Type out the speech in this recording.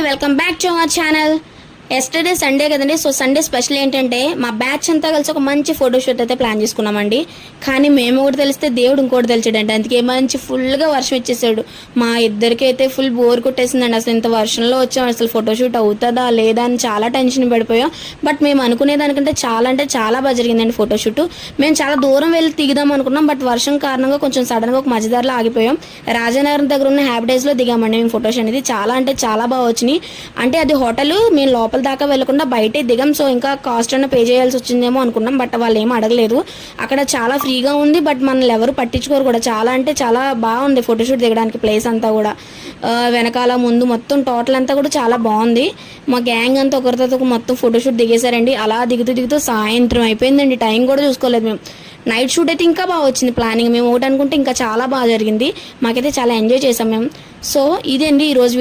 Welcome back to our channel. Yesterday Sunday కదండి. So Sunday special ఏంటంటే మా batch అంతా కలిసి ఒక మంచి ఫోటోషూట్ అయితే ప్లాన్ చేసుకున్నామండి. కానీ మేము ఒకటి తెలిస్తే దేవుడు ఇంకోటి తెలిసాడంటే అందుకే మంచి ఫుల్గా వర్షం ఇచ్చేసాడు. మా ఇద్దరికి అయితే ఫుల్ బోర్ కొట్టేసిందండి. అసలు ఇంత వర్షంలో వచ్చాం, అసలు ఫోటోషూట్ అవుతుందా లేదా అని చాలా టెన్షన్ పడిపోయాం. బట్ మేము అనుకునే దానికంటే చాలా అంటే చాలా బాగా జరిగిందండి ఫోటోషూట్. మేము చాలా దూరం వెళ్ళి దిగుదాం అనుకున్నాం. బట్ వర్షం కారణంగా కొంచెం సడన్గా ఒక మధ్యదారిలో ఆగిపోయాం. రాజానగరం దగ్గర ఉన్న హ్యాబిటేజ్లో దిగామండి మేము ఫోటోస్ అనేది. చాలా అంటే చాలా బాగా వచ్చినాయి. అంటే అది హోటల్, మేము లోపల దాకా వెళ్లకుండా బయటే దిగాం. సో ఇంకా కాస్ట్ అన్న పే చేయాల్సి వచ్చిందేమో అనుకున్నాం. బట్ వాళ్ళు ఏం అడగలేదు. అక్కడ చాలా ఫ్రీగా ఉంది. బట్ మనల్ని ఎవరు పట్టించుకోరు కూడా. చాలా అంటే చాలా బాగుంది ఫోటోషూట్ దిగడానికి ప్లేస్ అంతా కూడా. వెనకాల ముందు మొత్తం టోటల్ అంతా కూడా చాలా బాగుంది. మా గ్యాంగ్ అంతా ఒకరితో మొత్తం ఫోటోషూట్ దిగేశారండి. అలా దిగుతూ సాయంత్రం అయిపోయిందండి. టైం కూడా చూసుకోలేదు మేము. నైట్ షూట్ అయితే ఇంకా బాగా వచ్చింది ప్లానింగ్. మేము ఒకటి అనుకుంటే ఇంకా చాలా బాగా జరిగింది. మాకైతే చాలా ఎంజాయ్ చేసాం మేము. సో ఇదండి ఈరోజు వీడియో.